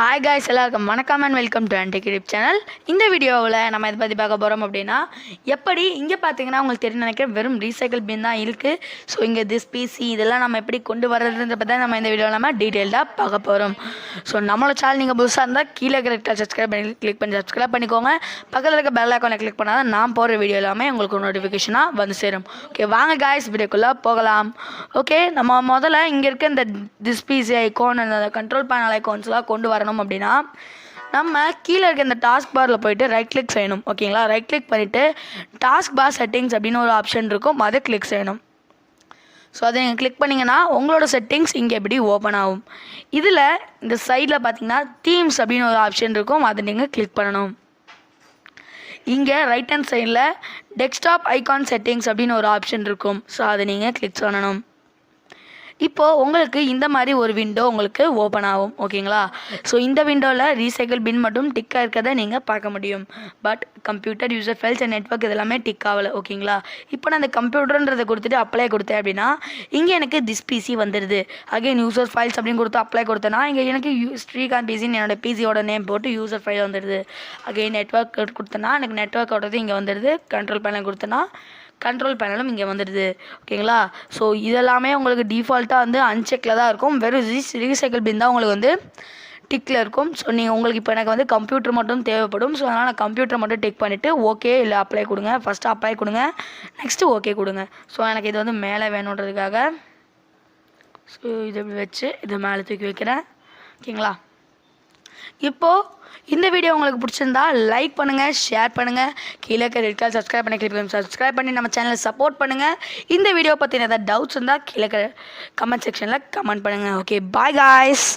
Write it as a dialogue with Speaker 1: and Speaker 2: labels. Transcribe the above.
Speaker 1: Hi guys, எல்லாருக்கும் வணக்கம் and welcome to HanTech YouTube channel. இந்த வீடியோவில் நம்ம இதை பற்றி பார்க்க போகிறோம் அப்படின்னா, எப்படி இங்கே பார்த்தீங்கன்னா உங்களுக்கு தெரியும் நினைக்கிறேன், வெறும் ரீசைக்கிள் பின் தான் இருக்குது. ஸோ இங்கே திஸ் பிசி இதெல்லாம் நம்ம எப்படி கொண்டு வர்றதுன்ற பற்றி நம்ம இந்த வீடியோவில் நம்ம டீட்டெயில்டாக பார்க்க போகிறோம். ஸோ நம்மளோட சேனல் நீங்கள் புதுசாக இருந்தால் கீழே இருக்கிற சப்ஸ்கிரைப் பண்ணி கிளிக் பண்ணி சப்ஸ்கிரைப் பண்ணிக்கோங்க. பக்கத்தில் இருக்க பெல் ஐக்கானை கிளிக் பண்ணால் தான் நான் போகிற வீடியோ எல்லாமே உங்களுக்கு நோட்டிஃபிகேஷனாக வந்து சேரும். ஓகே, வாங்க காய்ஸ் வீடியோக்குள்ளே போகலாம். ஓகே, நம்ம முதல்ல இங்கே இருக்க இந்த திஸ் பிசி ஐக்கான் அந்த கண்ட்ரோல் பேனல் ஐக்கான்ஸ்லாம் கொண்டு வரணும் அப்படின்னா நம்ம கீழே இருக்க இந்த டாஸ்க் பாரில் போய்ட்டு ரைட் கிளிக் செய்யணும். ஓகேங்களா, ரைட் கிளிக் பண்ணிவிட்டு டாஸ்க் பார் செட்டிங்ஸ் அப்படின்னு ஒரு ஆப்ஷன் இருக்கும், அதை கிளிக் செய்யணும். ஸோ அதை நீங்கள் கிளிக் பண்ணிங்கன்னா உங்களோட செட்டிங்ஸ் இங்கே எப்படி ஓப்பன் ஆகும். இதில் இந்த சைடில் பார்த்தீங்கன்னா தீம்ஸ் அப்படின்னு ஒரு ஆப்ஷன் இருக்கும், அதை நீங்கள் கிளிக் பண்ணணும். இங்கே ரைட் ஹேண்ட் சைடில் டெஸ்க்டாப் ஐகான் செட்டிங்ஸ் அப்படின்னு ஒரு ஆப்ஷன் இருக்கும், ஸோ அதை நீங்கள் கிளிக் பண்ணணும். இப்போது உங்களுக்கு இந்த மாதிரி ஒரு விண்டோ உங்களுக்கு ஓப்பன் ஆகும். ஓகேங்களா, ஸோ இந்த விண்டோவில் ரீசைக்கிள் பின் மட்டும் டிக்காக இருக்கிறத நீங்கள் பார்க்க முடியும். But computer user files and network இதெல்லாமே டிக் ஆகலை. ஓகேங்களா, இப்போ நான் அந்த கம்ப்யூட்டர்ன்றதை கொடுத்துட்டு அப்ளை கொடுத்தேன் அப்படின்னா இங்கே எனக்கு திஸ் பிசி வந்துடுது. அகைன் யூசர் ஃபைல்ஸ் அப்படின்னு கொடுத்து அப்ளை கொடுத்தேன்னா இங்கே எனக்கு ஸ்ரீகாந்த் பிசின்னு என்னோட பிசியோட நேம் போட்டு யூசர் ஃபைல் வந்துடுது. அகைன் நெட்வொர்க் கொடுத்தேன்னா எனக்கு நெட்வொர்க்கோடது இங்கே வந்துடுது. கண்ட்ரோல் பேனல் கொடுத்தேன்னா கண்ட்ரோல் பேனலும் இங்கே வந்துடுது. ஓகேங்களா, ஸோ இதெல்லாமே உங்களுக்கு டிஃபால்ட்டாக வந்து அன்செக்கில் தான் இருக்கும். வெறும் ரீசைக்கிள் பின் தான் உங்களுக்கு வந்து டிக்கில் இருக்கும். ஸோ நீங்கள் உங்களுக்கு இப்போ எனக்கு வந்து கம்ப்யூட்டர் மட்டும் தேவைப்படும். ஸோ அதனால் நான் கம்ப்யூட்டர் மட்டும் டிக் பண்ணிவிட்டு ஓகே இல்லை அப்ளை கொடுங்க. ஃபஸ்ட்டு அப்ளை கொடுங்க, நெக்ஸ்ட்டு ஓகே கொடுங்க. ஸோ எனக்கு இது வந்து மேலே வேணுன்றதுக்காக ஸோ இதை இப்படி வச்சு இதை மேலே தூக்கி வைக்கிறேன். ஓகேங்களா, இப்போது இந்த வீடியோ உங்களுக்கு பிடிச்சிருந்தா லைக் பண்ணுங்கள், ஷேர் பண்ணுங்கள், கீழே ரெட் கலர் சப்ஸ்கிரைப் பண்ணி கிளிக் பண்ணி சப்ஸ்கிரைப் பண்ணி நம்ம சேனலை சப்போர்ட் பண்ணுங்கள். இந்த வீடியோ பற்றின ஏதாவது டவுட்ஸ் இருந்தால் கீழே கமெண்ட் செக்ஷனில் கமெண்ட் பண்ணுங்கள். Okay, bye guys.